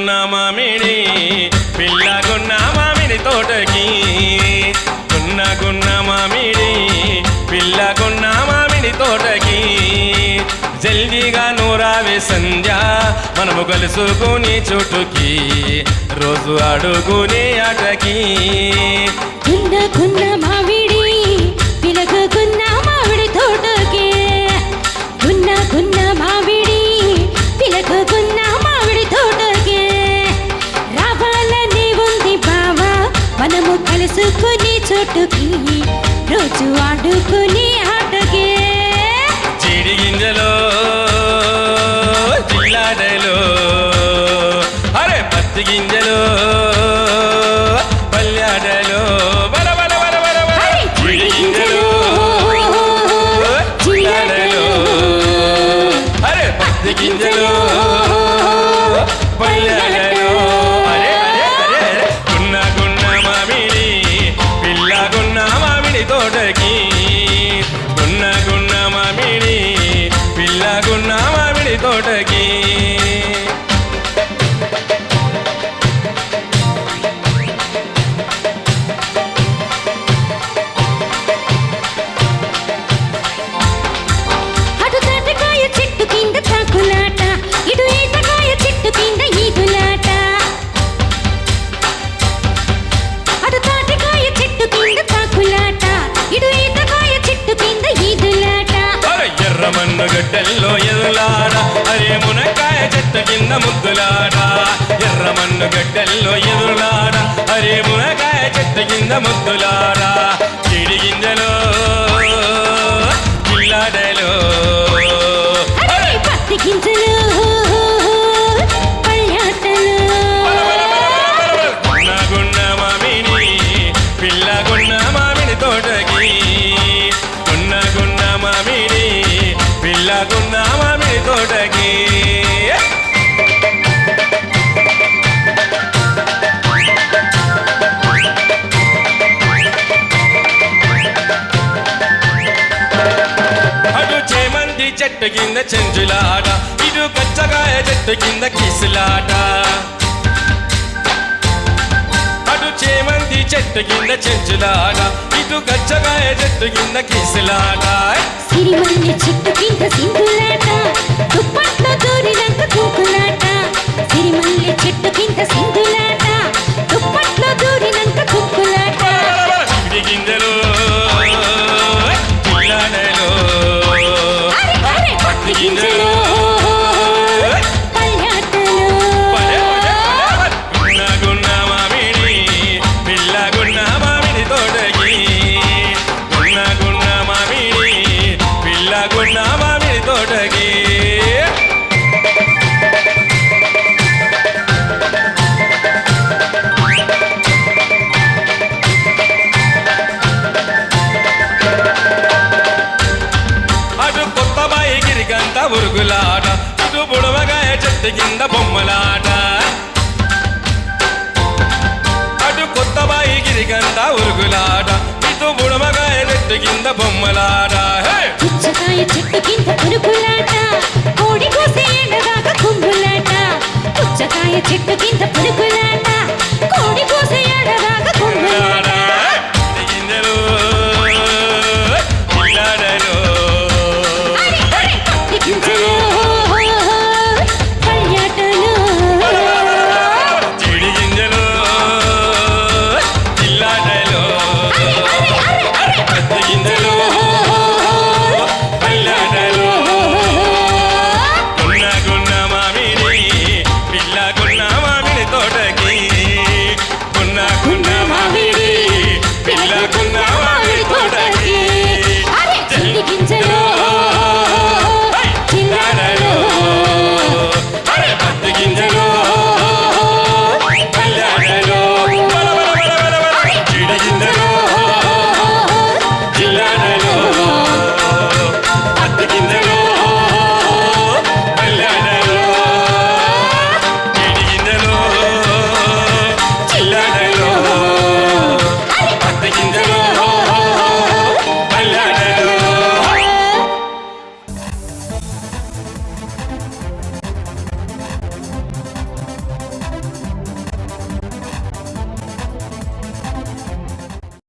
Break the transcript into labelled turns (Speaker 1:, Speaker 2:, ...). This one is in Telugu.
Speaker 1: గున్న మామిడి పిల్లగున్న మామిడి తోటకి గున్న మామిడి పిల్లగున్న మామిడి తోటకి జల్దీగా నూరావే సంధ్య మనము కలుసుకుని చోటుకి రోజు అడుగునే ఆటకి
Speaker 2: గున్న మామిడి పిల్లగున్న మామిడి తోటకి గున్న మామిడి పిల్లగున్న మామిడి తోటకి రావాలని ఉంది బావా మనము కలుసుకుని చోటుకి రోజు ఆడుకుని ఆటకి
Speaker 1: జీడి గింజలో జిల్లాడలో అరే పత్తి గింజలో పల్యాడలో జీడి గింజలో జిల్లాడలో అరే పత్తి గింజలో పల్యాడలో గున్న మామిడి పిల్లగున్న మామిడి తోటకి గున్న మామిడి పిల్లగున్న మామిడి తోటకి
Speaker 2: అటు తాటకాయ చెట్టు కింద తాకులాట ఇటు ఈతకాయ చెట్టు కింద ఈదులాట అటు తాటకాయ చెట్టు కింద తాకులాట ఇటు ఈతకాయ చెట్టు కింద ఈదులాట
Speaker 1: ఎర్రమన్ను గడ్డల్లో ఎదులాడ అరే మునక్కాయ చెట్టు కింద ముద్దులాడ ఎర్రమన్ను గడ్డల్లో ఎదులాడ అరే మునక్కాయ చెట్టు కింద ముద్దులాడ జీడి గింజలో జిల్లాడలో
Speaker 2: అరే పత్తి గింజలు పల్యాటలు
Speaker 1: గున్న మామిడి పిల్లగున్న మామిడి తోటకి గున్న మామిడి పిల్లగున్న మామిడి తోటకి అటు చేమంతి చెట్టు కింద చెంచులాట ఇటు కచ్చకాయ చెట్టు కింద కిసులాట అటు చేమంతి చెట్టు కింద చెంచులాట ఇటు కచ్చకాయ చెట్టు కింద కిసులాట
Speaker 2: సిరిమల్లె చెట్టు కింద సింధులాట దుప్పట్లో దూరినంత తూకులాట సిరిమల్లె చెట్టు కింద సింధులాట దుప్పట్లో దూరినంత తూకులాట
Speaker 1: జీడి గింజలు జిల్లాడలో
Speaker 2: అరే పత్తి గింజలు పల్యాటలు
Speaker 1: గున్న మామిడి పిల్లగున్న మామిడి తోటకి గున్న మామిడి పిల్లగున్న మామిడి తోటకి అటు కొత్త బాయి గిరికంత ఉరుగులాట ఇటు బుడవగాయ చెట్టు కింద బొమ్మలాట అటు కొత్త బాయి గిరికంత ఉరుగులాట ఇటు బుడవగాయ చెట్టు కింద బొమ్మలాట
Speaker 2: పుచ్చకాయ చెట్టు కింద పురుగులాట కోడి కోసి ఎండదాకా కుమ్ములాట పుచ్చకాయ చెట్టు కింద పురుగు